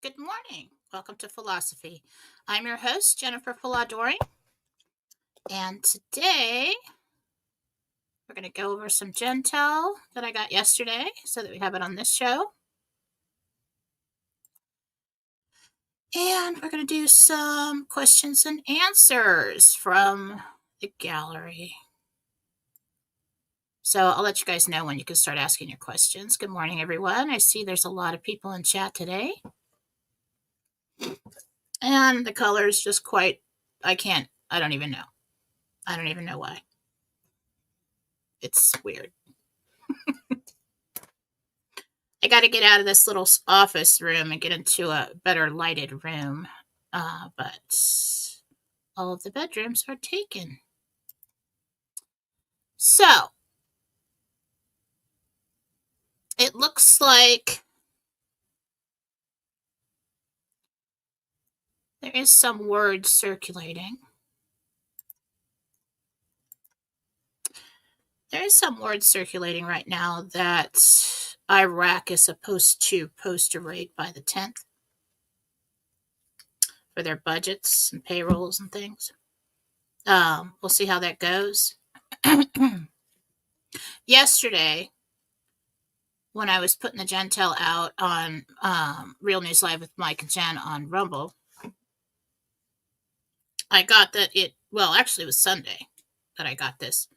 Good morning. Welcome to Fallawsophy. I'm your host, Jennifer Fallaw-Doering, and today we're going to go over some Jentel that I got yesterday so that we have it on this show. And we're going to do some questions and answers from the gallery. So I'll let you guys know when you can start asking your questions. Good morning, everyone. I see there's a lot of people in chat today. And the color is just quite, I don't even know. I don't even know why. It's weird. I got to get out of this little office room and get into a better lighted room. But all of the bedrooms are taken. So it looks like there is some word circulating. There is some word circulating right now that Iraq is supposed to post a rate by the 10th for their budgets and payrolls and things. We'll see how that goes. Yesterday, when I was putting the Jentel out on Real News Live with Mike and Jen on Rumble, I got that actually it was Sunday that I got this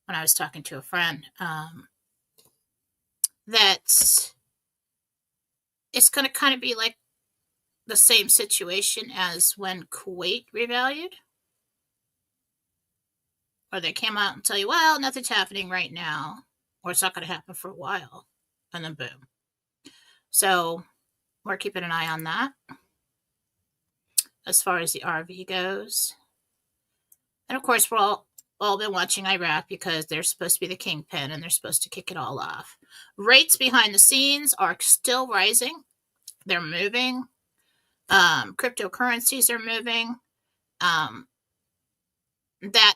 when I was talking to a friend, that it's going to kind of be like the same situation as when Kuwait revalued, or they came out and tell you, well, nothing's happening right now, or it's not going to happen for a while, and then boom. So we're keeping an eye on that as far as the RV goes. And of course, we're all been watching Iraq because they're supposed to be the kingpin and they're supposed to kick it all off. Rates behind the scenes are still rising. They're moving. Cryptocurrencies are moving. That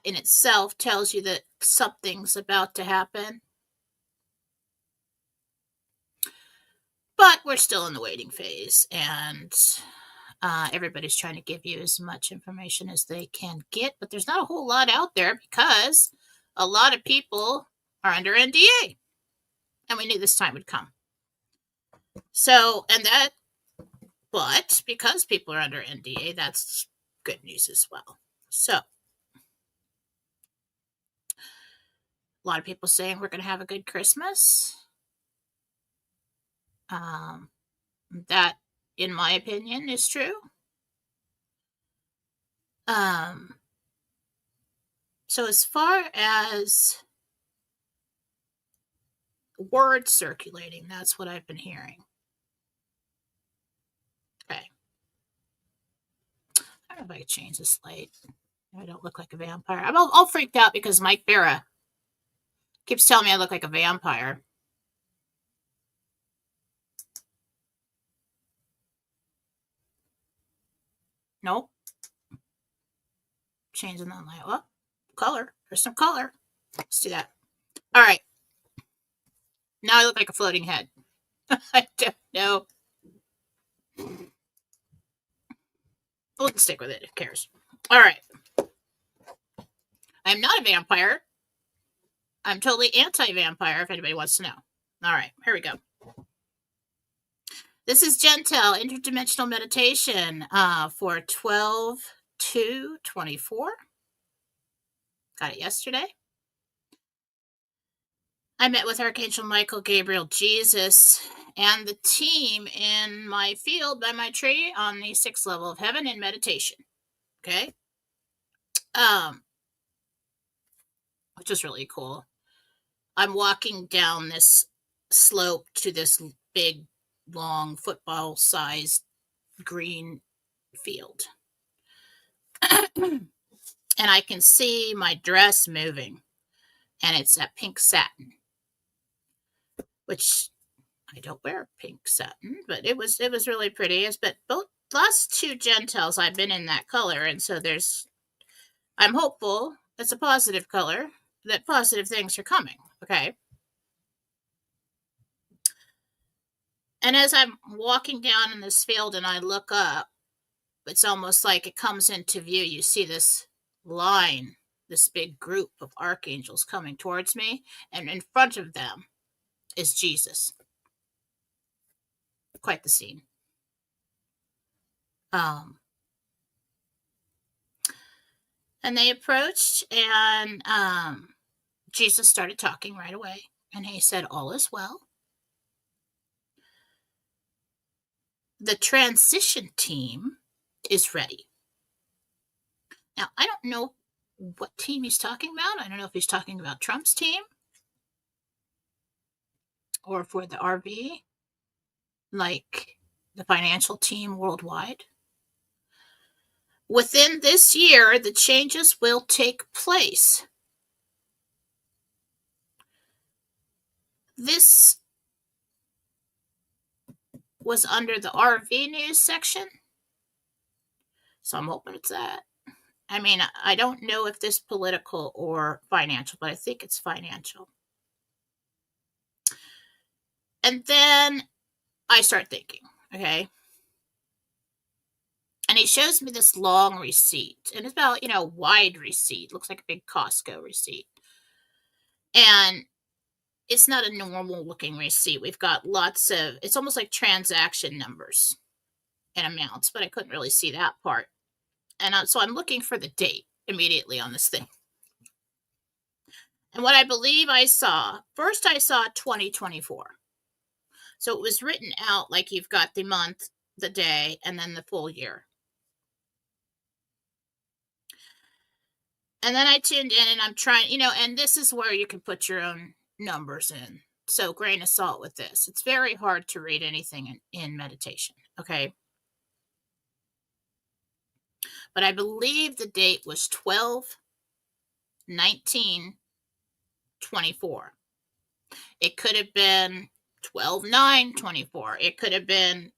in itself tells you that something's about to happen. But we're still in the waiting phase, and everybody's trying to give you as much information as they can get, but there's not a whole lot out there because a lot of people are under NDA, and we knew this time would come. So, but because people are under NDA, that's good news as well. So, a lot of people saying we're going to have a good Christmas. That, in my opinion, is true. So as far as word circulating, that's what I've been hearing. Okay. I don't know if I could change this light. I don't look like a vampire. I'm all freaked out because Mike Barra keeps telling me I look like a vampire. Nope. Changing that light. Oh, color. There's some color. Let's do that. All right. Now I look like a floating head. I don't know. We'll stick with it. Who cares? All right. I'm not a vampire. I'm totally anti-vampire, if anybody wants to know. All right. Here we go. This is Jentel, Interdimensional Meditation for 12/2/24. Got it yesterday. I met with Archangel Michael, Gabriel, Jesus, and the team in my field by my tree on the 6th level of heaven in meditation. Okay? Which is really cool. I'm walking down this slope to this big, long, football-sized green field. And I can see my dress moving, and it's that pink satin, which I don't wear pink satin, but it was really pretty. But both last two Jentels I've been in that color, and so I'm hopeful it's a positive color, that positive things are coming. Okay. And as I'm walking down in this field and I look up, it's almost like it comes into view. You see this line, this big group of archangels coming towards me, and in front of them is Jesus. Quite the scene. And they approached, and Jesus started talking right away. And he said, "All is well. The transition team is ready." Now, I don't know what team he's talking about. I don't know if he's talking about Trump's team or for the RV, like the financial team worldwide. Within this year, the changes will take place. This was under the RV news section, so I'm hoping it's that. I mean, I don't know if this political or financial, but I think it's financial. And then I start thinking, okay. And he shows me this long receipt, and it's about, wide receipt. Looks like a big Costco receipt. And it's not a normal looking receipt. We've got it's almost like transaction numbers and amounts, but I couldn't really see that part. And so I'm looking for the date immediately on this thing. And what I believe I saw, first I saw 2024. So it was written out like you've got the month, the day, and then the full year. And then I tuned in and I'm trying, and this is where you can put your own numbers in. So grain of salt with this. It's very hard to read anything in meditation, okay? But I believe the date was 12/19/24. It could have been 12/9/24. It could have been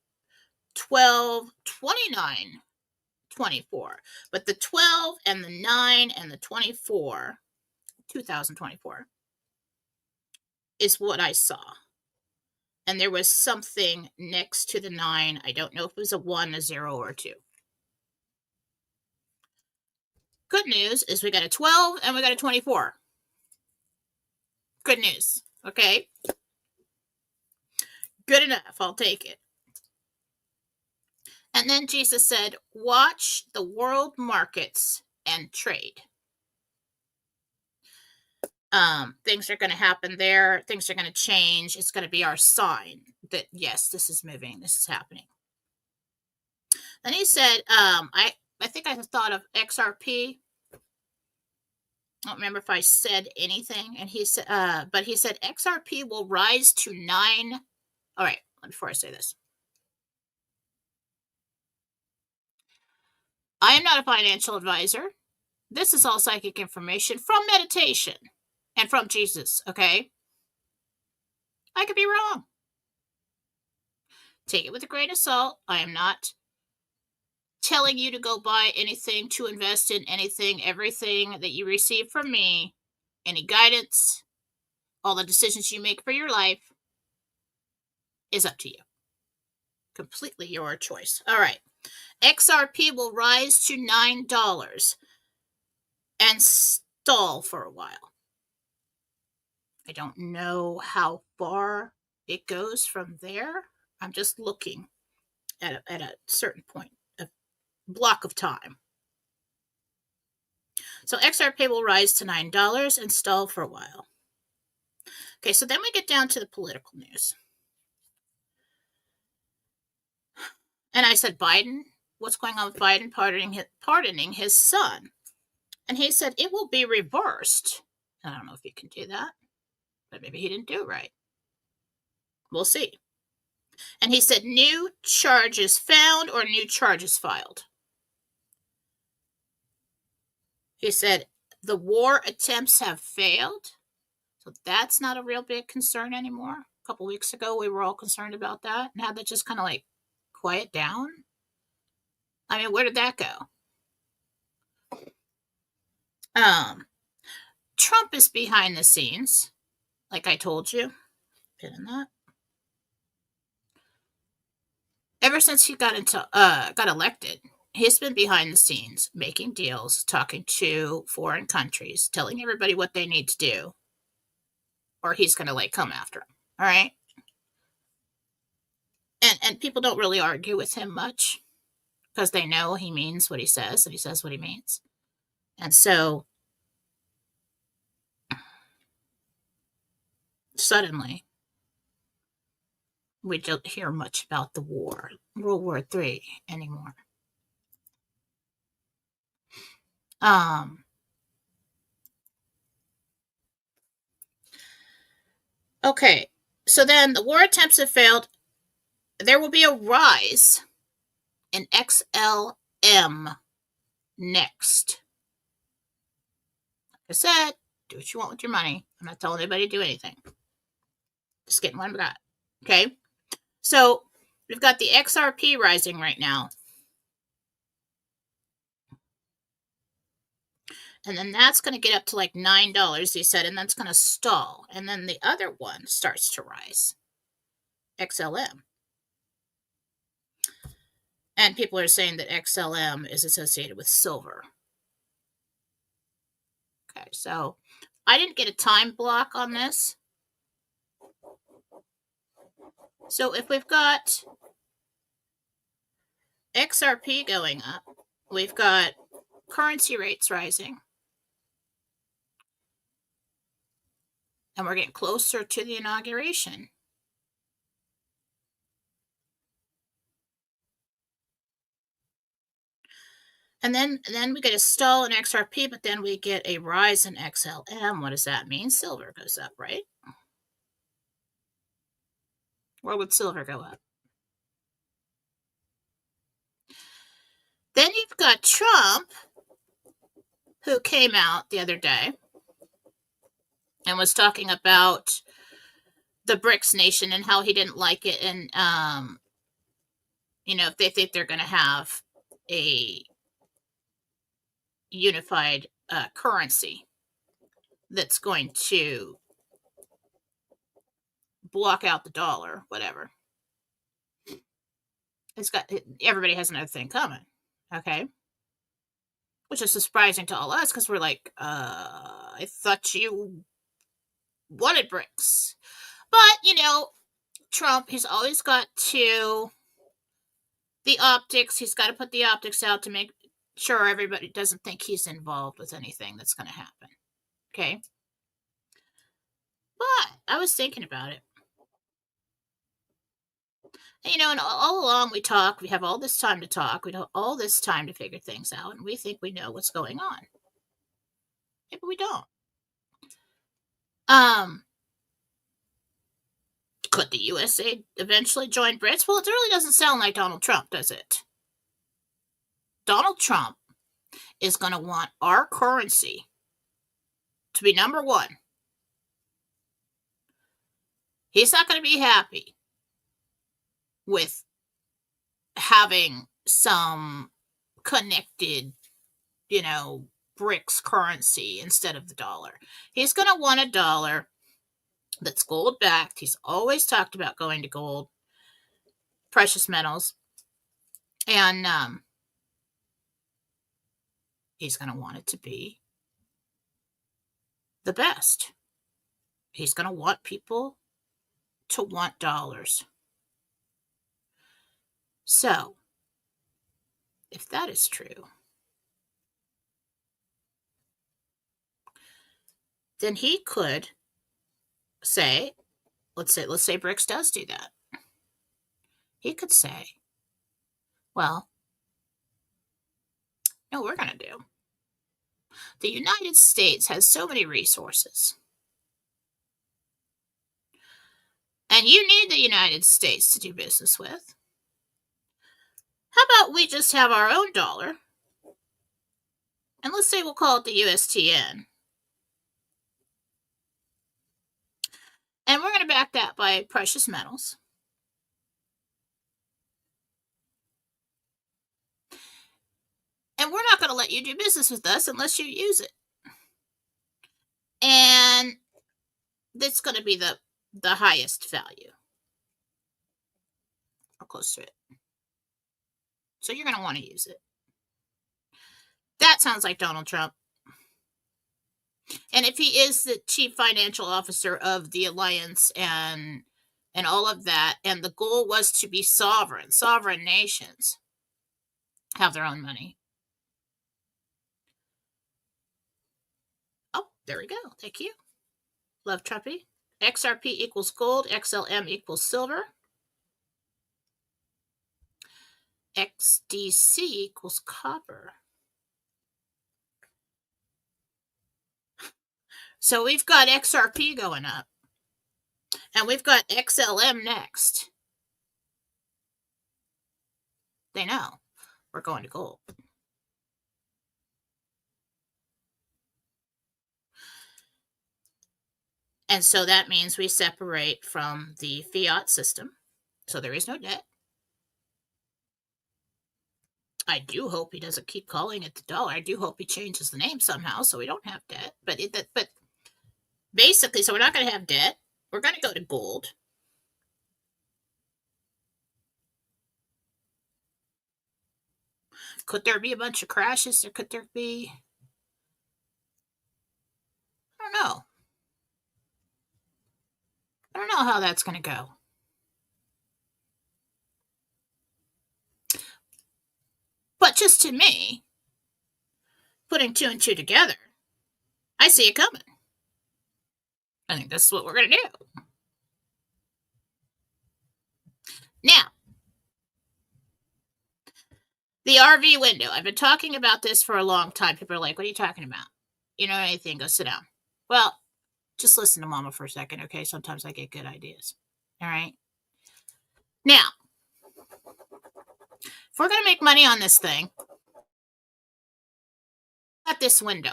12/29/24. But the 12 and the 9 and the 24, 2024, is what I saw. And there was something next to the 9. I don't know if it was a 1, a 0, or a 2. Good news is we got a 12 and we got a 24. Good news, okay? Good enough, I'll take it. And then Jesus said, "Watch the world markets and trade." Things are going to happen there. Things are going to change. It's going to be our sign that, yes, this is moving. This is happening. Then he said, I think I thought of XRP. I don't remember if I said anything. And he said, but he said XRP will rise to 9. All right, before I say this, I am not a financial advisor. This is all psychic information from meditation and from Jesus, okay? I could be wrong. Take it with a grain of salt. I am not telling you to go buy anything, to invest in anything. Everything that you receive from me, any guidance, all the decisions you make for your life is up to you. Completely your choice. All right. XRP will rise to $9 and stall for a while. I don't know how far it goes from there. I'm just looking at a certain point, a block of time. So XRP will rise to $9 and stall for a while. Okay, so then we get down to the political news. And I said, Biden, what's going on with Biden pardoning his son? And he said, it will be reversed. I don't know if you can do that, but maybe he didn't do it right. We'll see. And he said, new charges found or new charges filed. He said, the war attempts have failed. So that's not a real big concern anymore. A couple weeks ago, we were all concerned about that. Now that just kind of like quiet down. I mean, where did that go? Trump is behind the scenes, like I told you. Pin in that. ever since he got elected, he's been behind the scenes making deals, talking to foreign countries, telling everybody what they need to do, or he's going to like come after them. All right. And people don't really argue with him much because they know he means what he says and he says what he means. And so suddenly we don't hear much about the war, World War III anymore. Okay, so then the war attempts have failed. There will be a rise in XLM next. Like I said, do what you want with your money. I'm not telling anybody to do anything. Just getting what I got. Okay, so we've got the XRP rising right now. And then that's going to get up to like $9, he said, and that's going to stall. And then the other one starts to rise, XLM. And people are saying that XLM is associated with silver. Okay, so I didn't get a time block on this. So if we've got XRP going up, we've got currency rates rising, and we're getting closer to the inauguration. And then we get a stall in XRP, but then we get a rise in XLM. What does that mean? Silver goes up, right? Where would silver go up? Then you've got Trump, who came out the other day and was talking about the BRICS nation and how he didn't like it. And, if they think they're going to have a unified currency that's going to block out the dollar, whatever. Everybody has another thing coming. Okay. Which is surprising to all us because we're like, I thought you wanted BRICS. But, Trump, he's always got the optics. He's got to put the optics out to make sure everybody doesn't think he's involved with anything that's going to happen. Okay. But I was thinking about it. And all along we talk, we have all this time to talk, we have all this time to figure things out, and we think we know what's going on. Yeah, but we don't. Could the USA eventually join BRICS? Well, it really doesn't sound like Donald Trump, does it? Donald Trump is going to want our currency to be number one. He's not going to be happy with having some connected, BRICS currency instead of the dollar. He's going to want a dollar that's gold backed. He's always talked about going to gold, precious metals, and he's going to want it to be the best. He's going to want people to want dollars. So, if that is true, then he could say, let's say BRICS does do that. He could say, well, no, we're going to do. The United States has so many resources. And you need the United States to do business with. How about we just have our own dollar? And let's say we'll call it the USTN. And we're going to back that by precious metals. And we're not going to let you do business with us unless you use it. And that's going to be the highest value. Or close to it. So you're going to want to use it. That sounds like Donald Trump. And if he is the chief financial officer of the alliance and all of that, and the goal was to be sovereign nations have their own money. Oh, there we go. Thank you. Love Trumpy. XRP equals gold. XLM equals silver. XDC equals copper. So we've got XRP going up. And we've got XLM next. They know we're going to gold. And so that means we separate from the fiat system. So there is no debt. I do hope he doesn't keep calling it the dollar. I do hope he changes the name somehow so we don't have debt. But basically, so we're not going to have debt. We're going to go to gold. Could there be a bunch of crashes, or could there be? I don't know. I don't know how that's going to go. But just to me, putting 2 and 2 together, I see it coming. I think this is what we're going to do. Now, the RV window. I've been talking about this for a long time. People are like, what are you talking about? You know anything? Go sit down. Well, just listen to Mama for a second, okay? Sometimes I get good ideas. All right? Now, if we're going to make money on this thing, at this window.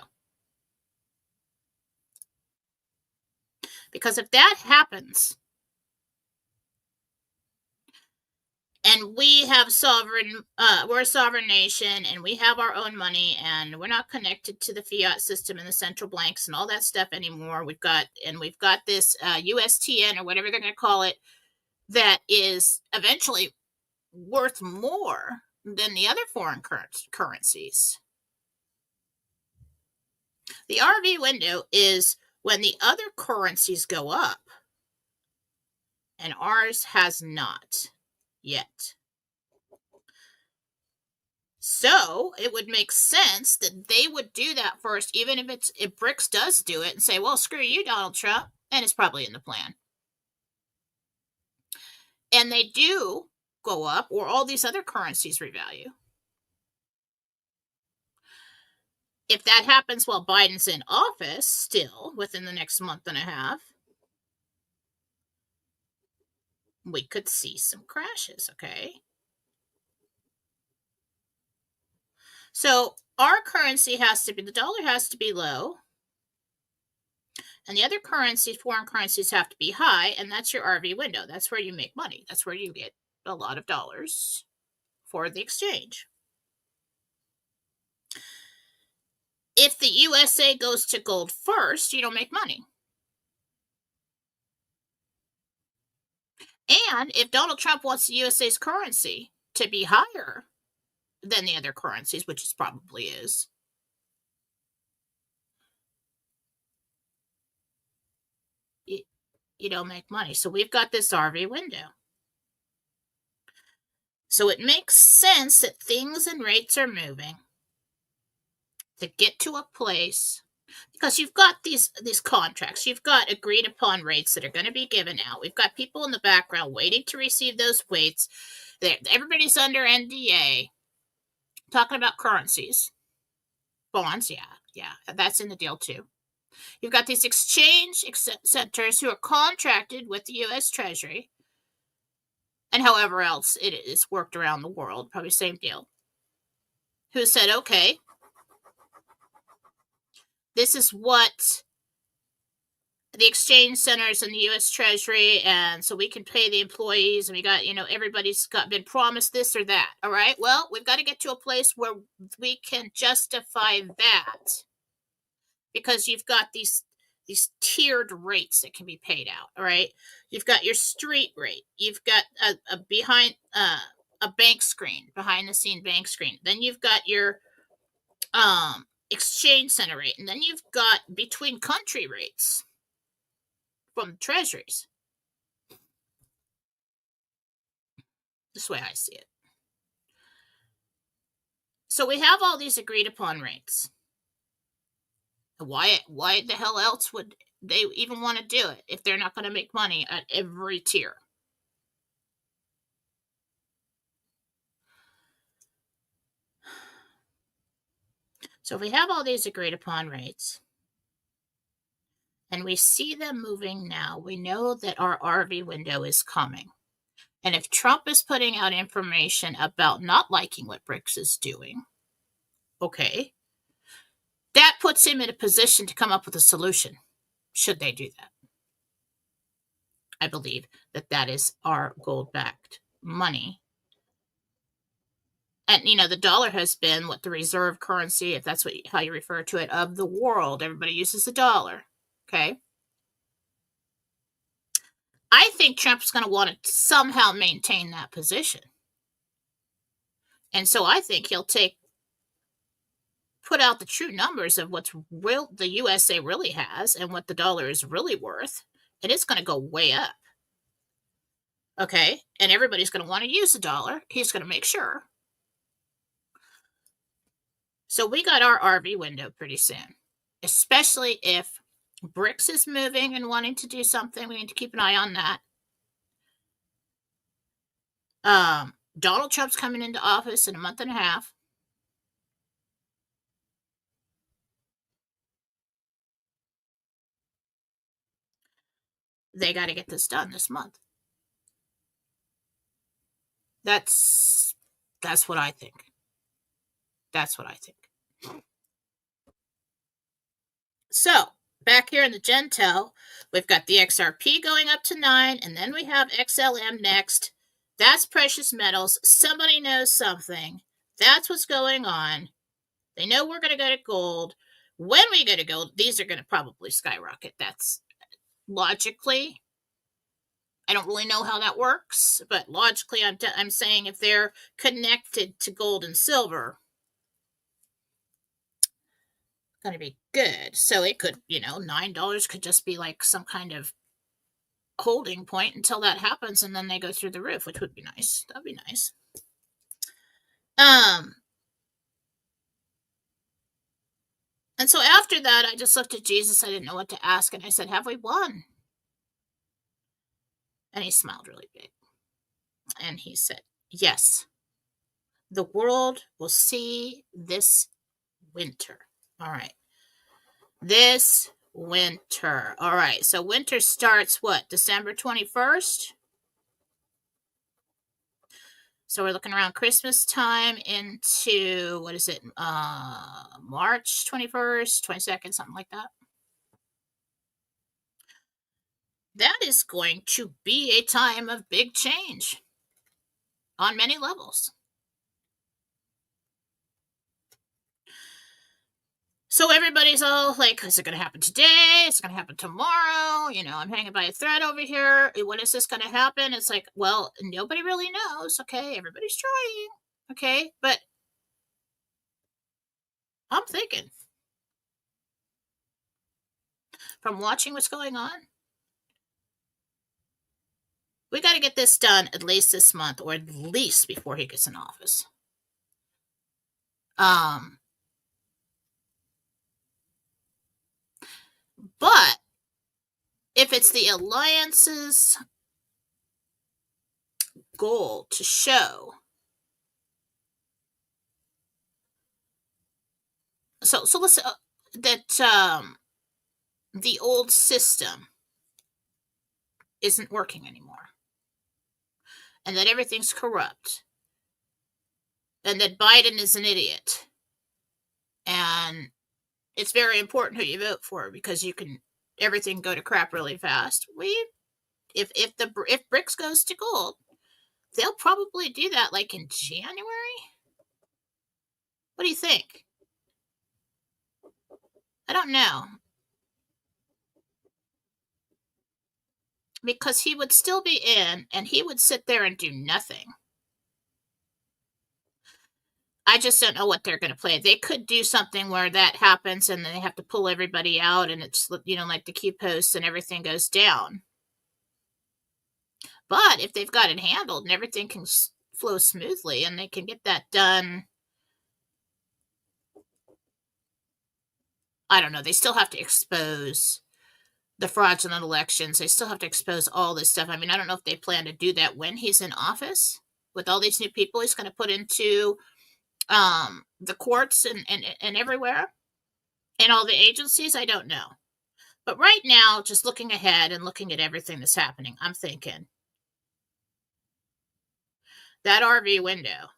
Because if that happens, and we have we're a sovereign nation, and we have our own money, and we're not connected to the fiat system and the central banks and all that stuff anymore. We've got this USTN or whatever they're going to call it that is eventually worth more than the other foreign currencies. The RV window is when the other currencies go up, and ours has not yet. So it would make sense that they would do that first, even if BRICS does do it and say, well, screw you, Donald Trump, and it's probably in the plan. And they do go up, or all these other currencies revalue. If that happens while Biden's in office still within the next month and a half, we could see some crashes, okay? So our currency the dollar has to be low, and the other currencies, foreign currencies, have to be high, and that's your RV window. That's where you make money. That's where you get a lot of dollars for the exchange. If the USA goes to gold first, you don't make money. And if Donald Trump wants the USA's currency to be higher than the other currencies, which it probably is, you don't make money. So we've got this RV window. So it makes sense that things and rates are moving to get to a place, because you've got these contracts. You've got agreed upon rates that are going to be given out. We've got people in the background waiting to receive those rates. Everybody's under NDA. Talking about currencies. Bonds, yeah. That's in the deal too. You've got these exchange centers who are contracted with the U.S. Treasury and however else it is worked around the world, probably same deal, who said, okay, this is what the exchange centers and the U.S. Treasury, and so we can pay the employees, and we got, everybody's been promised this or that. All right, well, we've got to get to a place where we can justify that, because you've got these tiered rates that can be paid out. All right, you've got your street rate, you've got a behind a bank screen, behind the scene bank screen. Then you've got your exchange center rate, and then you've got between country rates from treasuries. This way I see it. So we have all these agreed upon rates. Why the hell else would they even want to do it if they're not going to make money at every tier? So if we have all these agreed upon rates, and we see them moving now, we know that our RV window is coming. And if Trump is putting out information about not liking what BRICS is doing, okay, that puts him in a position to come up with a solution, should they do that. I believe that that is our gold-backed money. And, the dollar has been what the reserve currency, if that's how you refer to it, of the world. Everybody uses the dollar, okay? I think Trump's going to want to somehow maintain that position. And so I think he'll put out the true numbers of what's real, the USA really has, and what the dollar is really worth, and it's going to go way up. Okay? And everybody's going to want to use the dollar. He's going to make sure. So we got our RV window pretty soon, especially if BRICS is moving and wanting to do something. We need to keep an eye on that. Donald Trump's coming into office in a month and a half. They got to get this done this month. That's what I think. That's what I think. So, back here in the Jentel, we've got the XRP going up to 9, and then we have XLM next. That's precious metals. Somebody knows something. That's what's going on. They know we're going to go to gold. When we go to gold, these are going to probably skyrocket. That's logically. I don't really know how that works, but logically, I'm saying if they're connected to gold and silver, going to be good. So it could, $9 could just be like some kind of holding point until that happens, and then they go through the roof, which would be nice. That'd be nice. And so after that, I just looked at Jesus. I didn't know what to ask, and I said, "Have we won?" And he smiled really big, and he said, "Yes, the world will see this winter." All right. This winter. All right. So winter starts what? December 21st? So we're looking around Christmas time into, what is it? March 21st, 22nd, something like that. That is going to be a time of big change on many levels. So everybody's all like, is it going to happen today? Is it going to happen tomorrow? I'm hanging by a thread over here. When is this going to happen? It's like, well, nobody really knows. Okay, everybody's trying. Okay, but I'm thinking, from watching what's going on, we got to get this done at least this month, or at least before he gets in office. But if it's the alliance's goal to show, so let's that the old system isn't working anymore, and that everything's corrupt, and that Biden is an idiot, and it's very important who you vote for because everything go to crap really fast. If BRICS goes to gold, they'll probably do that like in January. What do you think? I don't know. Because he would still be in, and he would sit there and do nothing. I just don't know what they're going to play. They could do something where that happens and then they have to pull everybody out and it's, like the key posts and everything goes down. But if they've got it handled and everything can flow smoothly and they can get that done, I don't know. They still have to expose the fraudulent elections. They still have to expose all this stuff. I mean, I don't know if they plan to do that when he's in office with all these new people he's going to put into the courts and everywhere and all the agencies. I don't know. But right now, just looking ahead and looking at everything that's happening, I'm thinking that RV window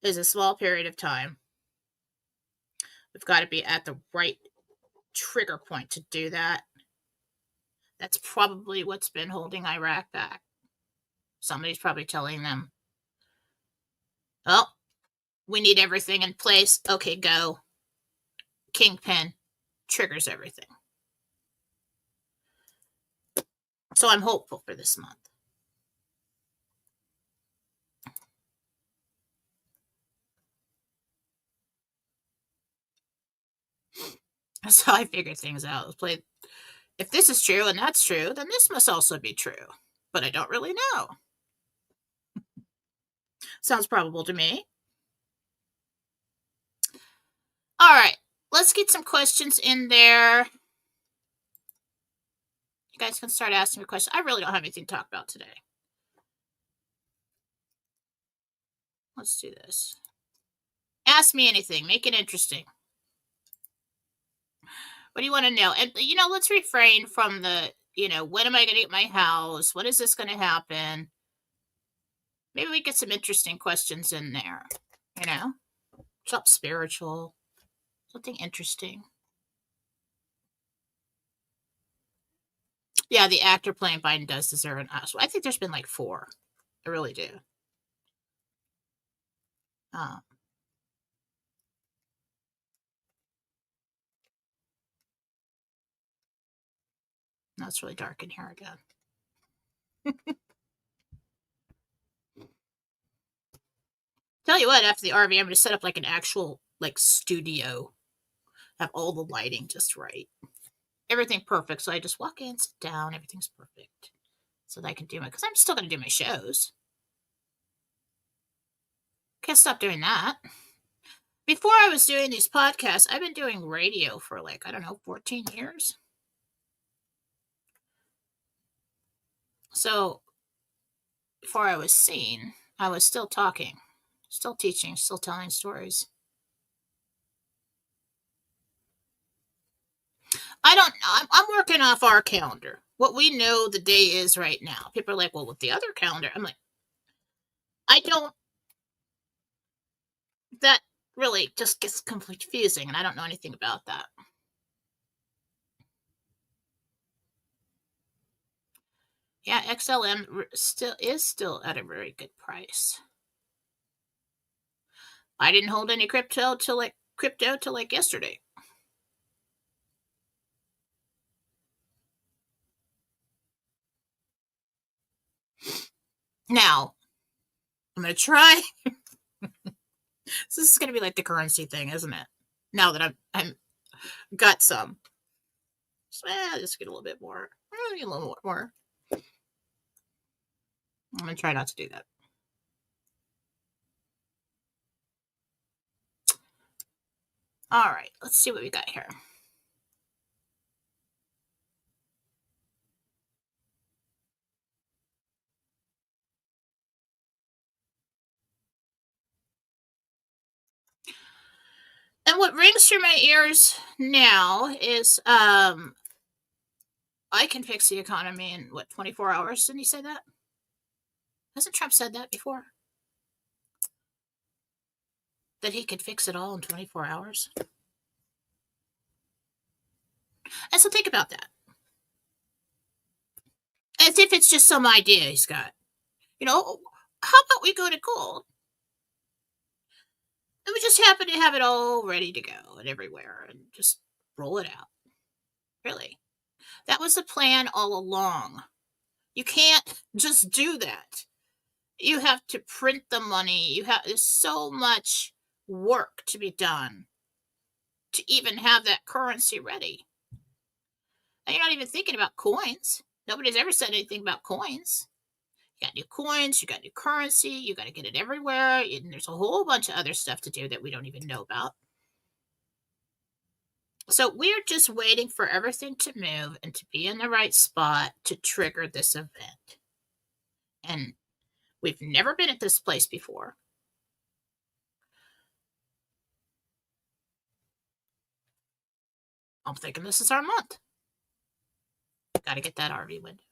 is a small period of time. We've got to be at the right trigger point to do that. That's probably what's been holding Iraq back. Somebody's probably telling them, oh, we need everything in place. Okay, go. Kingpin triggers everything. So I'm hopeful for this month. That's how I figured things out. If this is true and that's true, then this must also be true. But I don't really know. Sounds probable to me. All right, let's get some questions in there. You guys can start asking me questions. I really don't have anything to talk about today. Let's do this. Ask me anything. Make it interesting. What do you want to know? And, let's refrain from the, when am I going to get my house? When is this going to happen? Maybe we get some interesting questions in there, something spiritual, something interesting. Yeah, the actor playing Biden does deserve an Oscar. I think there's been like 4. I really do. That's really dark in here again. Tell you what, after the RV, I'm going to set up like an actual studio. Have all the lighting just right. Everything perfect. So I just walk in, sit down, everything's perfect. So that I can do because I'm still going to do my shows. Can't stop doing that. Before I was doing these podcasts, I've been doing radio for 14 years. So before I was seen, I was still talking, still teaching, still telling stories. I'm working off our calendar. What we know the day is right now. People are like, well, with the other calendar, I'm like, that really just gets confusing, and I don't know anything about that. Yeah, XLM is still at a very good price. I didn't hold any crypto till yesterday. Now, I'm going to try. So this is going to be like the currency thing, isn't it? Now that I'm got some. So, just get a little bit more. A little more. I'm going to try not to do that. All right, let's see what we got here. And what rings through my ears now is I can fix the economy in 24 hours. Didn't he say that? Hasn't Trump said that before? That he could fix it all in 24 hours? And so think about that. As if it's just some idea he's got. How about we go to gold? And we just happen to have it all ready to go and everywhere and just roll it out. Really. That was the plan all along. You can't just do that. You have to print the money. There's so much work to be done to even have that currency ready. And you're not even thinking about coins. Nobody's ever said anything about coins. You got new coins, you got new currency, you got to get it everywhere, and there's a whole bunch of other stuff to do that we don't even know about. So we're just waiting for everything to move and to be in the right spot to trigger this event. And we've never been at this place before. I'm thinking this is our month. Got to get that RV window.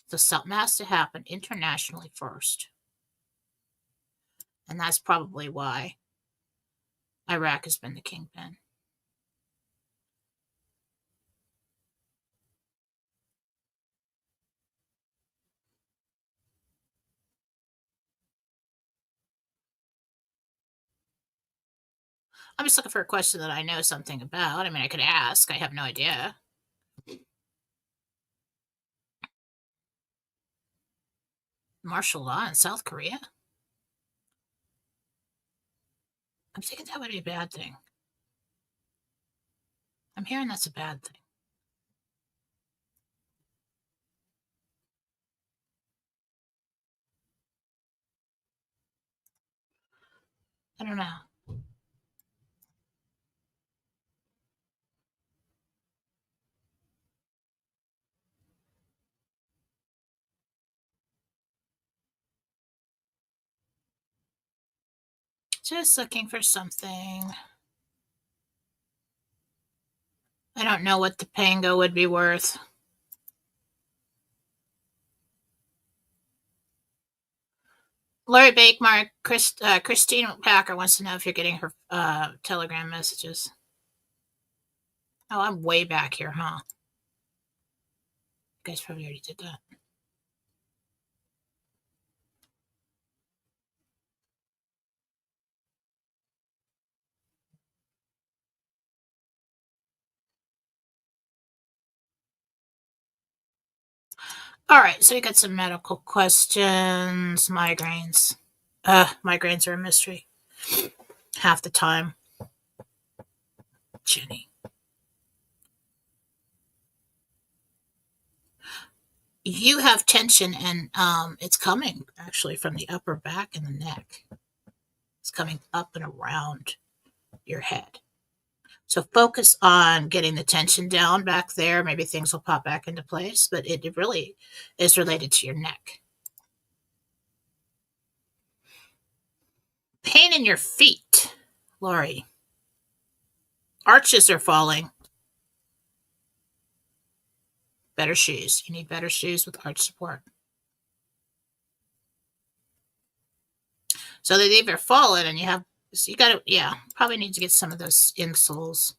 So something has to happen internationally first. And that's probably why Iraq has been the kingpin. I'm just looking for a question that I know something about. I mean, I could ask. I have no idea. Martial law in South Korea? I'm thinking that would be a bad thing. I'm hearing that's a bad thing. I don't know. Just looking for something. I don't know what the pango would be worth. Larry Bakemark, Christine Packer wants to know if you're getting her Telegram messages. Oh, I'm way back here, huh? You guys probably already did that. All right, so we got some medical questions. Migraines. Migraines are a mystery. Half the time. Jenny. You have tension, and it's coming actually from the upper back and the neck. It's coming up and around your head. So focus on getting the tension down back there. Maybe things will pop back into place, but it really is related to your neck. Pain in your feet, Lori. Arches are falling. Better shoes. You need better shoes with arch support. So they've either fallen and you got to, probably need to get some of those insoles.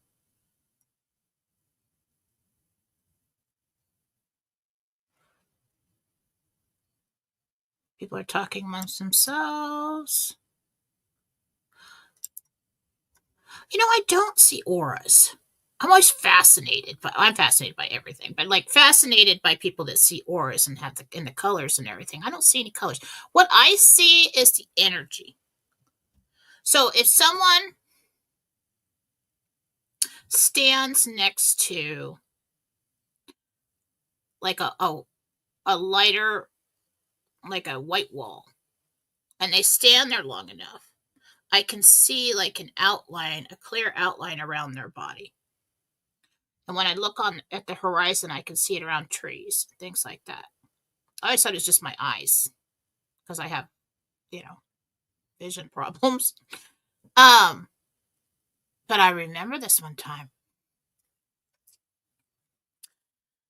People are talking amongst themselves. I don't see auras. I'm fascinated by everything, but like fascinated by people that see auras and have the colors and everything. I don't see any colors. What I see is the energy. So if someone stands next to like a lighter, like a white wall, and they stand there long enough, I can see like an outline, a clear outline around their body. And when I look at the horizon, I can see it around trees, things like that. I always thought it was just my eyes because I have, vision problems. But I remember this one time.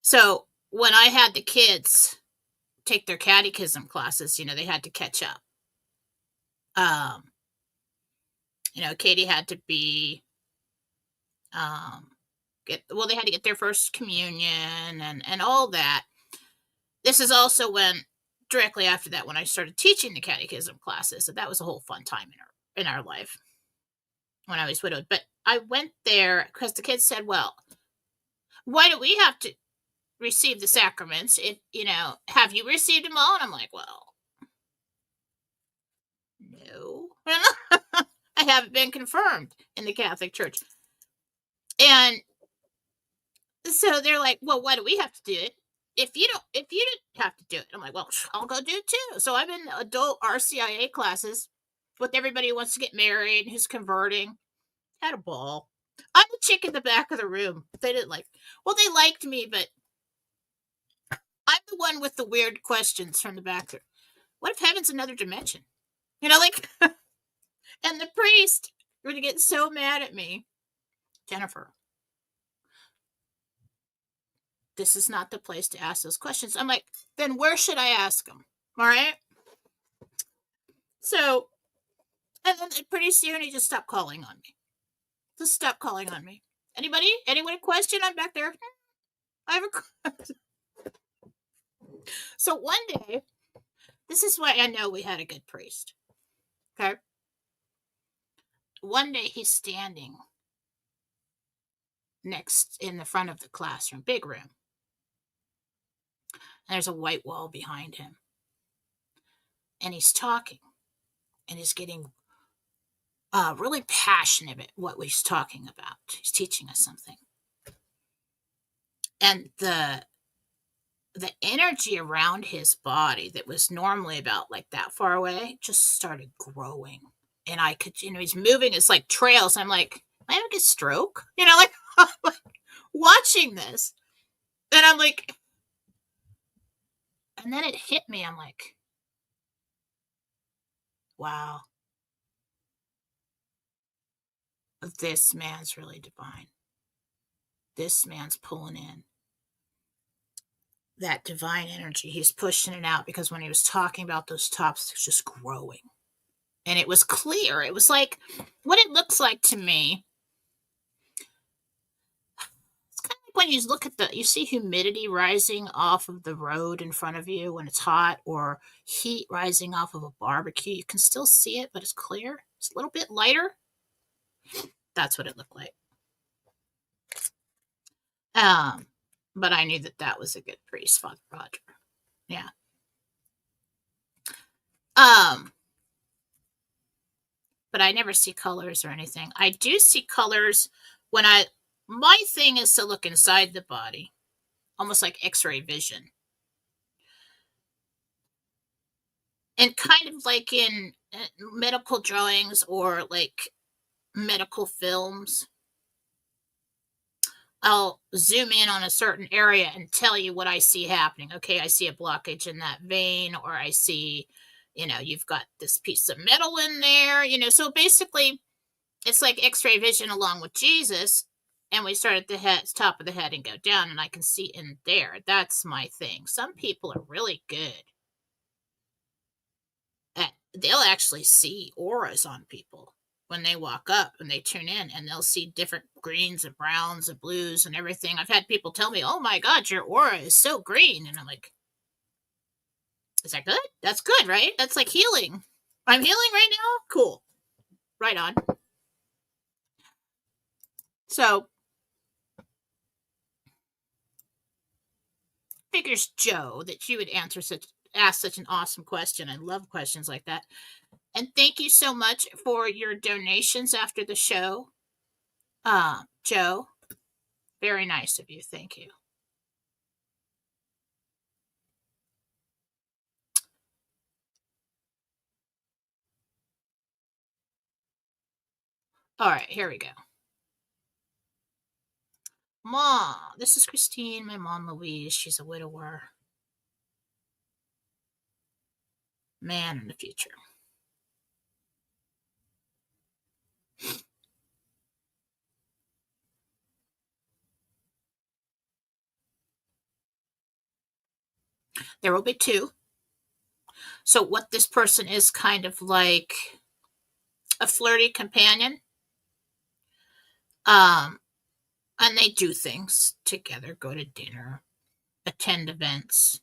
So when I had the kids take their catechism classes, they had to catch up. Katie had to be, they had to get their first communion and all that. This is also directly after that, when I started teaching the catechism classes. So that was a whole fun time in our life when I was widowed. But I went there because the kids said, well, why do we have to receive the sacraments if, have you received them all? And I'm like, well, haven't been confirmed in the Catholic Church. And so they're like, well, why do we have to do it? If you didn't have to do it, I'm like, well, I'll go do it too. So I'm in adult RCIA classes with everybody who wants to get married, who's converting. Had a ball. I'm the chick in the back of the room. They didn't like. Well, they liked me, but I'm the one with the weird questions from the back there. What if heaven's another dimension? Like, and the priest would get so mad at me. Jennifer, this is not the place to ask those questions. I'm like, then where should I ask them? All right. So, and then pretty soon he just stopped calling on me. Just stop calling on me. Anybody? Anyone question? I'm back there. I have a question. So one day, this is why I know we had a good priest. Okay. One day he's standing next in the front of the classroom, big room. And there's a white wall behind him. And he's talking. And he's getting really passionate about what he's talking about. He's teaching us something. And the energy around his body that was normally about like that far away just started growing. And I could, he's moving. It's like trails. I'm like, am I having a stroke? Like watching this. And I'm like, and then it hit me. I'm like, wow. This man's really divine. This man's pulling in that divine energy. He's pushing it out because when he was talking about those tops, it was just growing. And it was clear. It was like what it looks like to me. It's kind of like when you look at you see humidity rising off of the road in front of you when it's hot, or heat rising off of a barbecue. You can still see it, but it's clear. It's a little bit lighter. That's what it looked like. But I knew that was a good priest, Father Roger. Yeah. But I never see colors or anything. I do see colors when my thing is to look inside the body, almost like X-ray vision. And kind of like in medical drawings or like medical films, I'll zoom in on a certain area and tell you what I see happening. Okay, I see a blockage in that vein, or I see, you've got this piece of metal in there, So basically, it's like X-ray vision along with Jesus, and we start at the top of the head and go down, and I can see in there. That's my thing. Some people are really good they'll actually see auras on people. When they walk up and they tune in, and they'll see different greens and browns and blues and everything. I've had people tell me, oh my God, your aura is so green. And I'm like, is that good? That's good, right? That's like healing. I'm healing right now? Cool. Right on. So, figures, Joe, that you would ask such an awesome question. I love questions like that. And thank you so much for your donations after the show. Joe, very nice of you. Thank you. All right, here we go. Mom, this is Christine, my mom Louise. She's a widower. Man in the future. There will be two. So what this person is kind of like a flirty companion. And they do things together, go to dinner, attend events.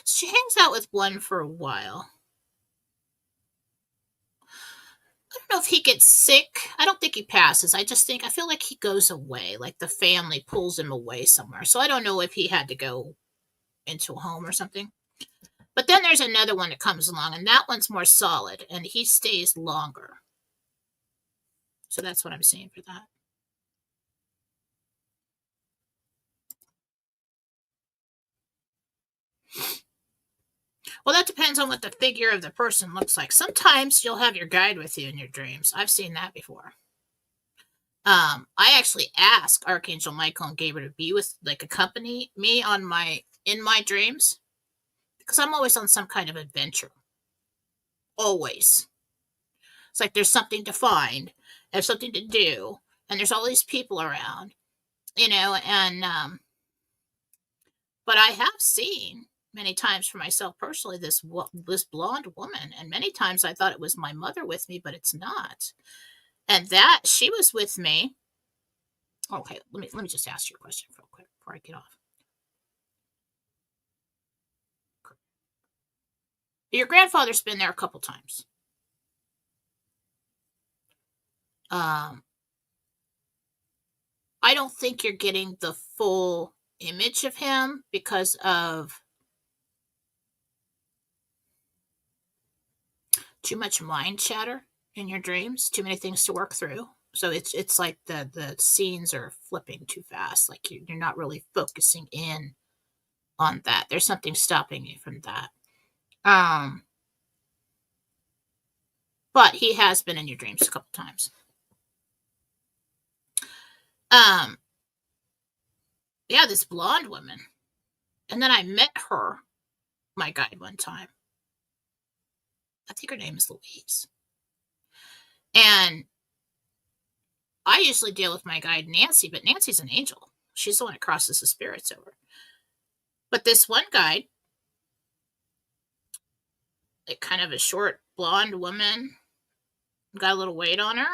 She hangs out with one for a while. I don't know if he gets sick. I don't think he passes. I feel like he goes away, like the family pulls him away somewhere. So I don't know if he had to go into a home or something. But then there's another one that comes along, and that one's more solid, and he stays longer. So that's what I'm seeing for that. Well, that depends on what the figure of the person looks like. Sometimes you'll have your guide with you in your dreams. I've seen that before. I actually ask Archangel Michael and Gabriel to be with, like, accompany me in my dreams, because I'm always on some kind of adventure. Always. It's like there's something to find, there's something to do, and there's all these people around, and but I have seen many times for myself personally this blonde woman, and many times I thought it was my mother with me, but it's not. And that she was with me. Okay, let me just ask you a question real quick before I get off. Your grandfather's been there a couple times. I don't think you're getting the full image of him because of too much mind chatter in your dreams, too many things to work through. So it's like the scenes are flipping too fast, like you're not really focusing in on that. There's something stopping you from that. But he has been in your dreams a couple times. Yeah, this blonde woman. And then I met her, my guide, one time. I think her name is Louise. And I usually deal with my guide, Nancy, but Nancy's an angel. She's the one that crosses the spirits over. But this one guide, like kind of a short blonde woman, got a little weight on her.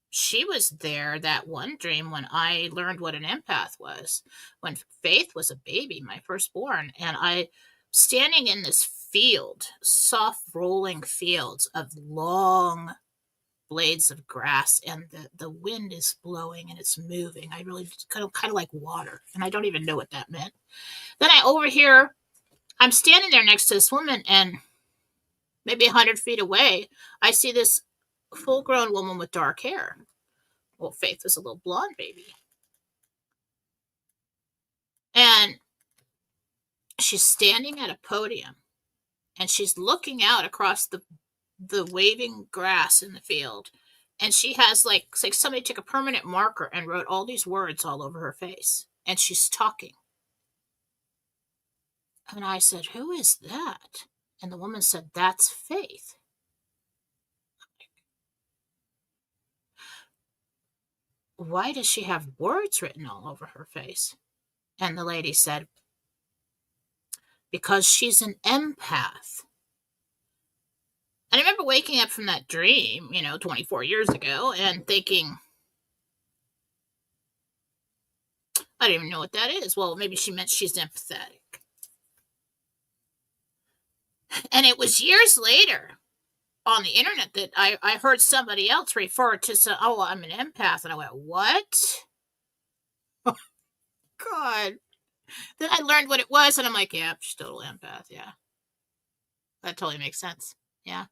She was there that one dream when I learned what an empath was, when Faith was a baby, my firstborn, and I standing in this field, soft rolling fields of long blades of grass, and the wind is blowing and it's moving. I really kind of like water, and I don't even know what that meant. Then I overhear, I'm standing there next to this woman, and maybe 100 feet away, I see this full grown woman with dark hair. Well, Faith was a little blonde baby. And she's standing at a podium, and she's looking out across the waving grass in the field. And she has like somebody took a permanent marker and wrote all these words all over her face. And she's talking. And I said, "Who is that?" And the woman said, "That's Faith." Why does she have words written all over her face? And the lady said, "Because she's an empath." And I remember waking up from that dream, 24 years ago, and thinking, I don't even know what that is. Well, maybe she meant she's empathetic. And it was years later on the internet that I heard somebody else refer to, "Oh, I'm an empath." And I went, "What?" God. Then I learned what it was, and I'm like, yeah, she's total empath. Yeah. That totally makes sense. Yeah.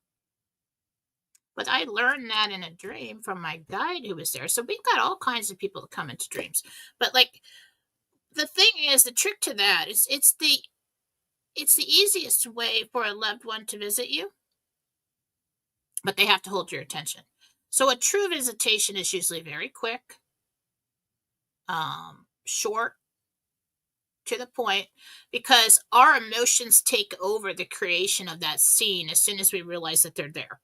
But I learned that in a dream from my guide who was there. So we've got all kinds of people that come into dreams. But like the thing is, the trick to that is it's the easiest way for a loved one to visit you, but they have to hold your attention. So a true visitation is usually very quick, short, to the point, because our emotions take over the creation of that scene as soon as we realize that they're there.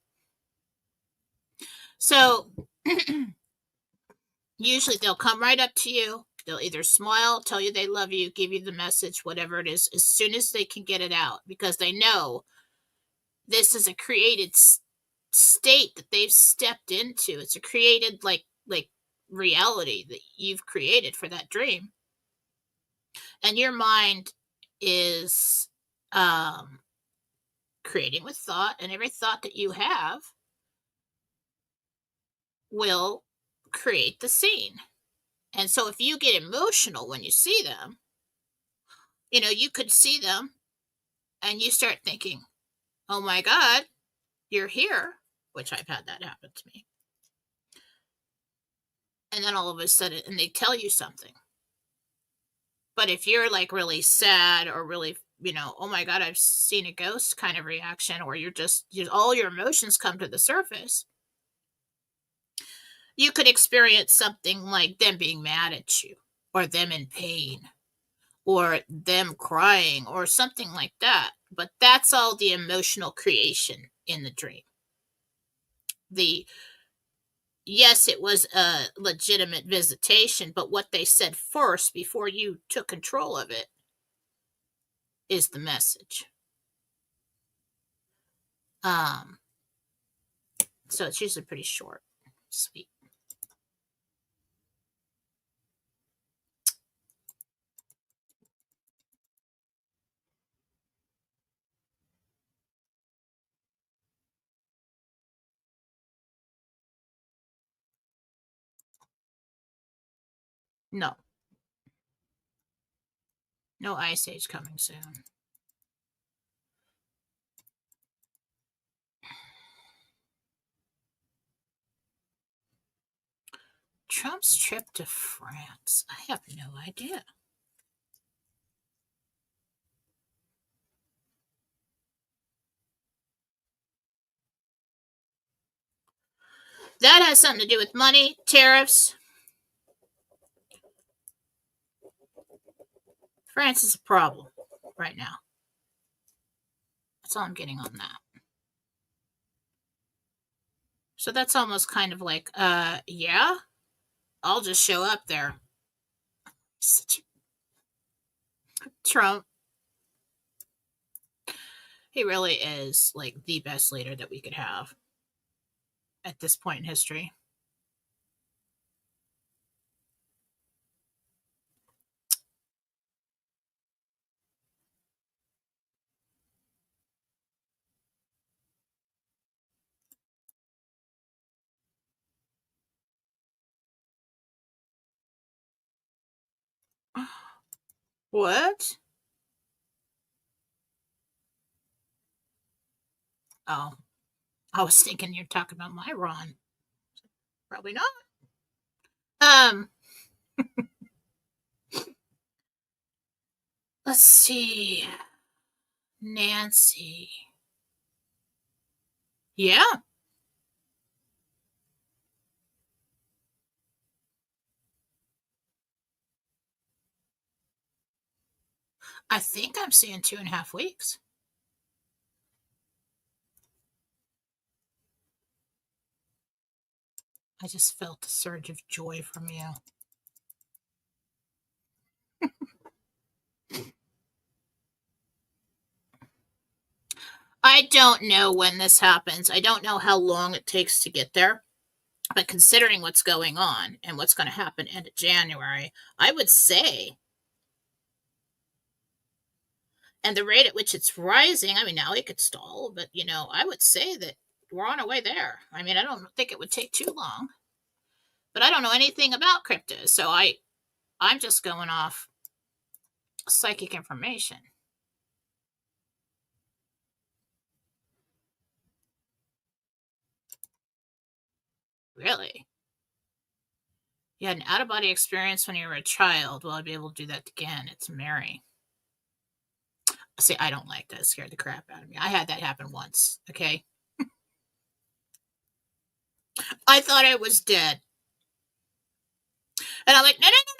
So usually they'll come right up to you. They'll either smile, tell you they love you, give you the message, whatever it is, as soon as they can get it out, because they know this is a created state that they've stepped into. It's a created like reality that you've created for that dream. And your mind is creating with thought, and every thought that you have will create the scene. And so if you get emotional when you see them, you could see them and you start thinking, oh my God, you're here, which I've had that happen to me. And then all of a sudden, and they tell you something. But if you're like really sad or really, oh my God, I've seen a ghost kind of reaction, or all your emotions come to the surface, you could experience something like them being mad at you, or them in pain, or them crying, or something like that. But that's all the emotional creation in the dream. Yes, it was a legitimate visitation, but what they said first before you took control of it is the message. So it's usually pretty short, sweet. No, no ice age coming soon. Trump's trip to France. I have no idea. That has something to do with money, tariffs. France is a problem right now. That's all I'm getting on that. So that's almost kind of like, yeah, I'll just show up there. Trump, he really is like the best leader that we could have at this point in history. What? Oh, I was thinking you're talking about my Ron. Probably not. Um, let's see. Nancy. Yeah, I think I'm seeing 2.5 weeks. I just felt a surge of joy from you. I don't know when this happens. I don't know how long it takes to get there. But considering what's going on and what's going to happen end of January, I would say, and the rate at which it's rising, I mean, now it could stall, but I would say that we're on our way there. I mean, I don't think it would take too long, but I don't know anything about crypto, so I'm just going off psychic information. Really? You had an out of body experience when you were a child. Well, I'd be able to do that again. It's Mary. See, I don't like that. It scared the crap out of me. I had that happen once. Okay. I thought I was dead. And I'm like, no, no, no,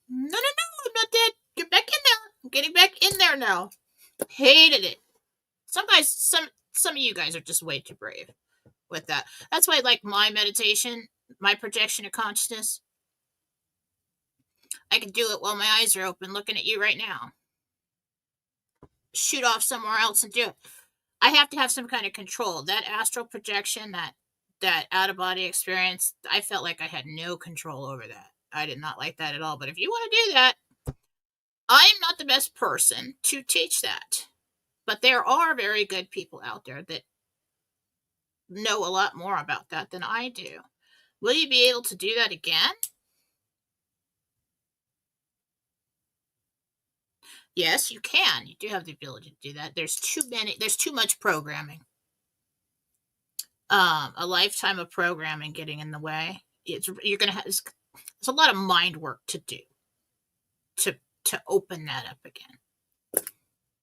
no, no, no, no, I'm not dead. Get back in there. I'm getting back in there now. Hated it. Some guys, some of you guys are just way too brave with that. That's why I like my meditation, my projection of consciousness. I can do it while my eyes are open, looking at you right now. Shoot off somewhere else and do it. I have to have some kind of control. That astral projection, that out of body experience, I felt like I had no control over that. I did not like that at all. But if you want to do that, I am not the best person to teach that. But there are very good people out there that know a lot more about that than I do. Will you be able to do that again? Yes, you can. You do have the ability to do that. There's too much programming. A lifetime of programming getting in the way. You're gonna have, it's a lot of mind work to do to open that up again.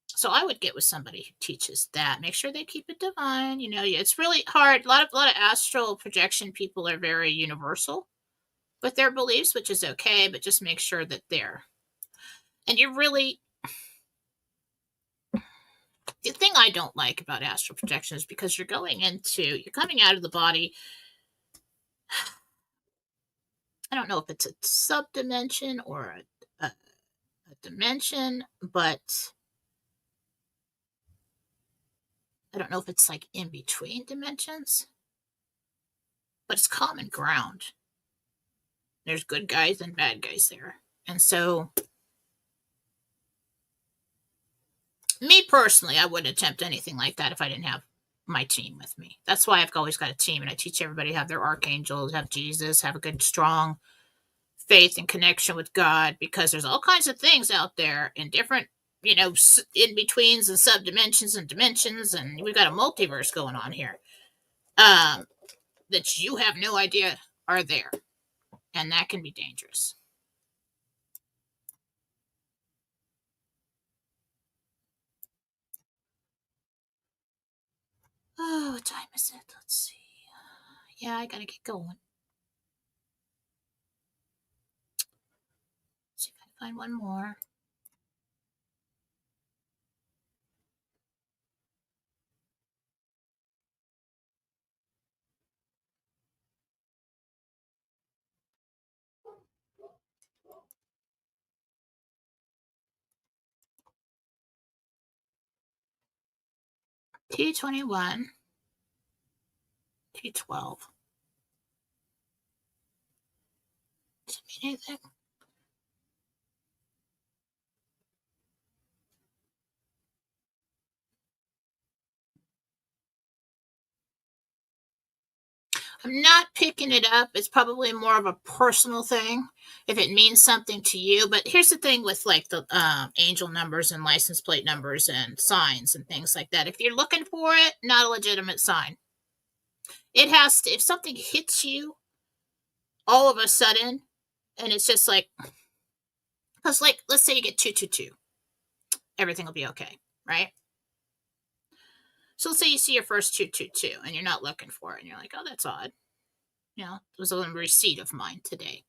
So I would get with somebody who teaches that. Make sure they keep it divine. It's really hard. A lot of astral projection people are very universal with their beliefs, which is okay, but just make sure that they're, and you're really, the thing I don't like about astral projection is because you're coming out of the body. I don't know if it's a subdimension or a dimension, but I don't know if it's like in between dimensions, but it's common ground. There's good guys and bad guys there. And so, me personally, I wouldn't attempt anything like that if I didn't have my team with me. That's why I've always got a team, and I teach everybody to have their archangels, have Jesus, have a good, strong faith and connection with God, because there's all kinds of things out there in different, in betweens and subdimensions and dimensions, and we've got a multiverse going on here that you have no idea are there, and that can be dangerous. Oh, what time is it? Let's see. Yeah, I gotta get going. Let's see if I can find one more. T21, T12. Does it mean anything? I'm not picking it up. It's probably more of a personal thing if it means something to you. But here's the thing with like the angel numbers and license plate numbers and signs and things like that. If you're looking for it, not a legitimate sign. It has to, if something hits you all of a sudden, and it's just like, because like, let's say you get 222, everything will be okay, right? So let's say you see your first 222 and you're not looking for it, and you're like, oh, that's odd. It was a receipt of mine today.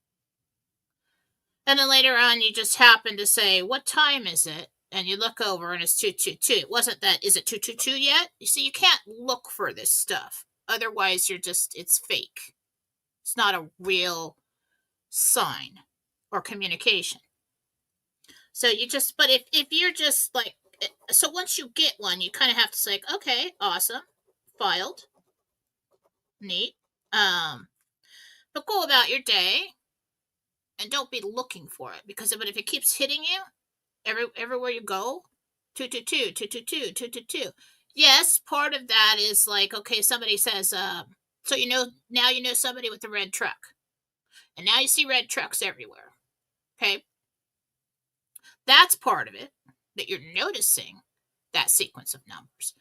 And then later on, you just happen to say, what time is it? And you look over and it's 222. It wasn't that, is it 222 yet? You see, you can't look for this stuff. Otherwise, it's fake. It's not a real sign or communication. So but if you're just like, so once you get one, you kind of have to say, okay, awesome, filed, neat. But go about your day and don't be looking for it, because if it keeps hitting you everywhere you go, 222, 222, 222. Yes, part of that is like, okay, somebody says, so now somebody with a red truck, and now you see red trucks everywhere. Okay, that's part of it, that you're noticing that sequence of numbers.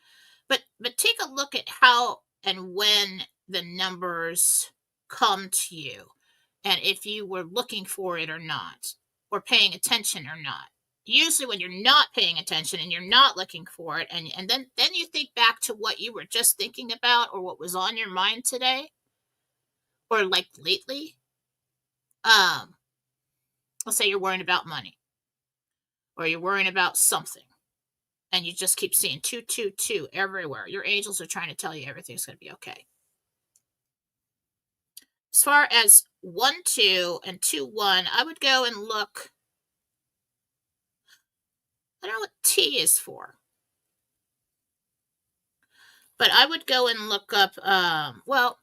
But take a look at how and when the numbers come to you, and if you were looking for it or not, or paying attention or not. Usually when you're not paying attention and you're not looking for it, and then you think back to what you were just thinking about, or what was on your mind today, or like lately. Let's say you're worrying about money, or you're worrying about something, and you just keep seeing 222 everywhere. Your angels are trying to tell you everything's going to be okay. As far as 1-2 and 2-1, I would go and look. I don't know what T is for, but I would go and look up. Well,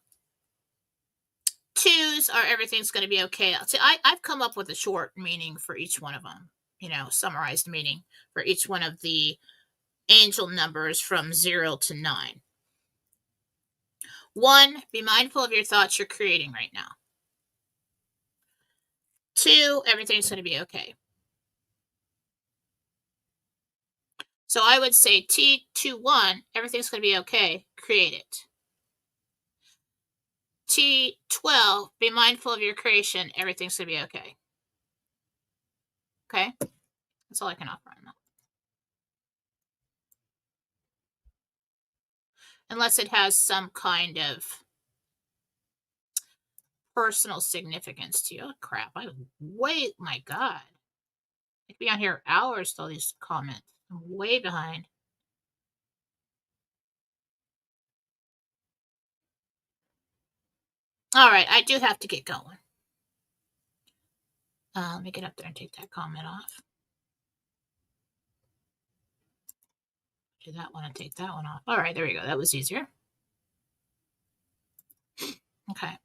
2s are everything's going to be okay. See, I've come up with a short meaning for each one of them. Summarized meaning for each one of the angel numbers from 0 to 9. 1, be mindful of your thoughts you're creating right now. 2, everything's going to be okay. So I would say T21, everything's going to be okay. Create it. T12, be mindful of your creation. Everything's going to be okay. Okay? That's all I can offer on that. Unless it has some kind of personal significance to you. Oh, crap. My God. I could be on here hours to all these comments. I'm way behind. All right, I do have to get going. Let me get up there and take that comment off. Do that one and take that one off. All right, there we go. That was easier. Okay.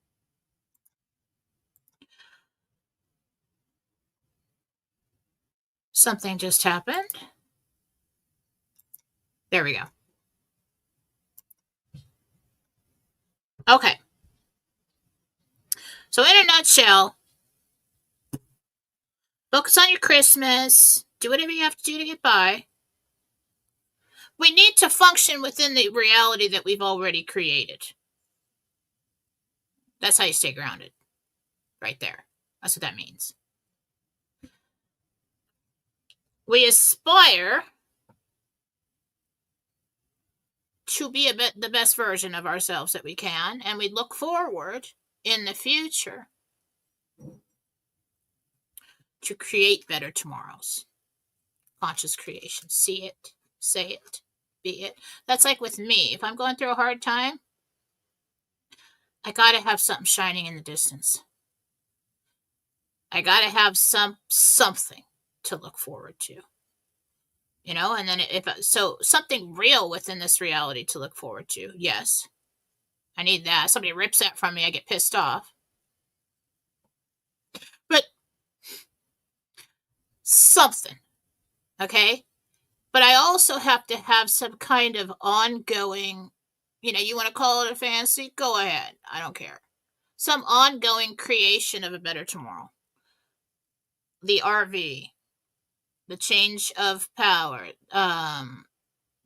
Something just happened. There we go. Okay. So in a nutshell, focus on your Christmas. Do whatever you have to do to get by. We need to function within the reality that we've already created. That's how you stay grounded. Right there. That's what that means. We aspire to be the best version of ourselves that we can, and we look forward in the future to create better tomorrows. Conscious creation. See it, say it, be it. That's like with me. If I'm going through a hard time, I got to have something shining in the distance. I got to have something to look forward to. You know, and then so something real within this reality to look forward to. Yes. I need that. Somebody rips that from me, I get pissed off. But something. Okay? But I also have to have some kind of ongoing, you want to call it a fantasy? Go ahead. I don't care. Some ongoing creation of a better tomorrow. The RV, the change of power,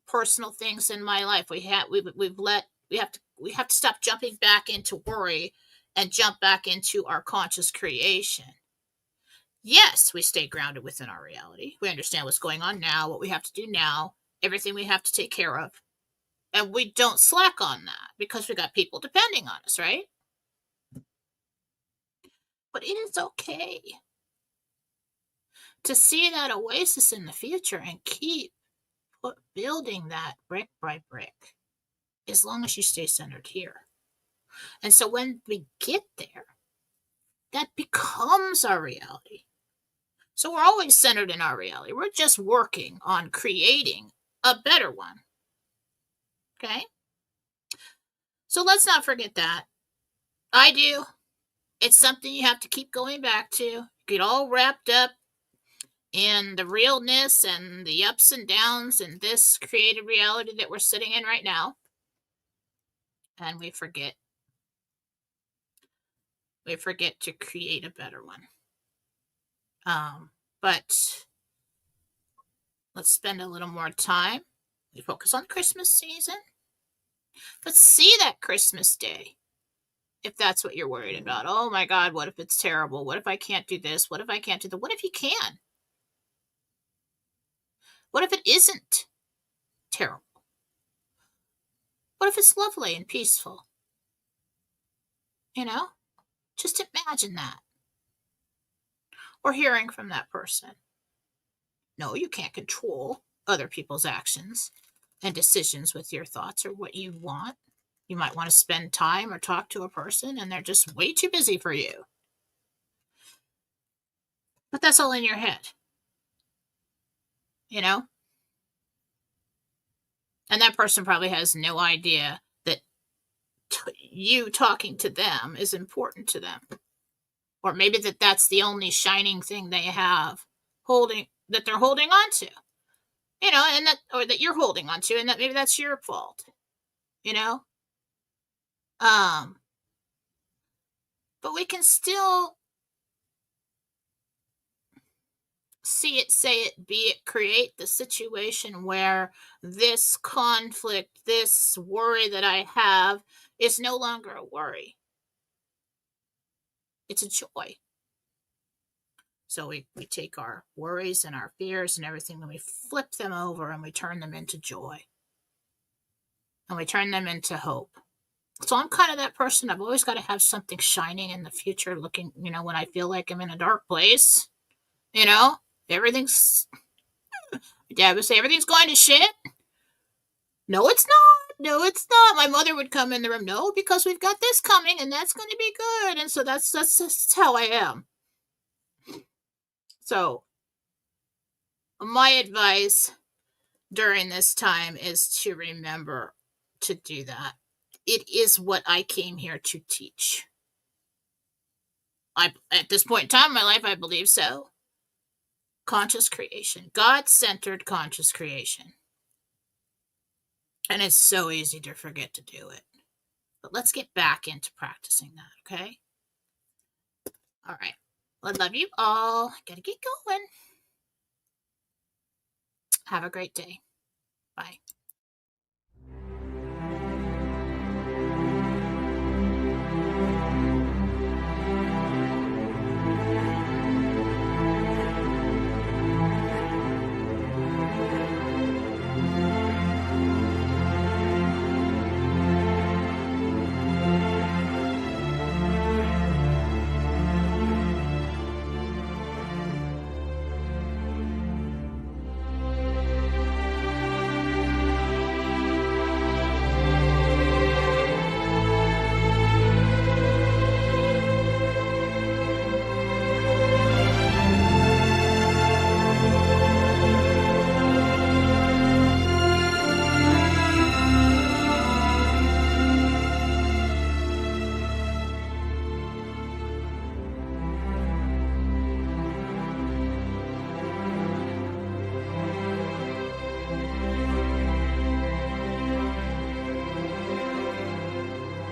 personal things in my life. We have to stop jumping back into worry and jump back into our conscious creation. Yes, we stay grounded within our reality. We understand what's going on now, what we have to do now, everything we have to take care of. And we don't slack on that because we got people depending on us, right? But it is okay to see that oasis in the future and keep building that brick by brick, as long as you stay centered here. And so when we get there, that becomes our reality. So we're always centered in our reality. We're just working on creating a better one. Okay? So let's not forget that. I do. It's something you have to keep going back to. Get all wrapped up in the realness and the ups and downs in this created reality that we're sitting in right now. And we forget. We forget to create a better one. But let's spend a little more time. We focus on Christmas season. But see that Christmas day. If that's what you're worried about. Oh my God, what if it's terrible? What if I can't do this? What if I can't do that? What if you can? What if it isn't terrible? What if it's lovely and peaceful? Just imagine that. Or hearing from that person. No, you can't control other people's actions and decisions with your thoughts or what you want. You might want to spend time or talk to a person and they're just way too busy for you. But that's all in your head. And that person probably has no idea that you talking to them is important to them. Or maybe that's the only shining thing they have that they're holding on to. And that you're holding on to, and that maybe that's your fault. But we can still see it, say it, be it, create the situation where this conflict, this worry that I have is no longer a worry. It's a joy. So we take our worries and our fears and everything and we flip them over and we turn them into joy. And we turn them into hope. So I'm kind of that person. I've always got to have something shining in the future looking, when I feel like I'm in a dark place, everything's, Dad would say, everything's going to shit. No, it's not. No, it's not. My mother would come in the room. No, because we've got this coming and that's going to be good. And so that's how I am. So my advice during this time is to remember to do that. It is what I came here to teach. At this point in time in my life, I believe so. Conscious creation, God-centered conscious creation. And it's so easy to forget to do it. But let's get back into practicing that, okay? All right. I love you all. Gotta get going. Have a great day. Bye.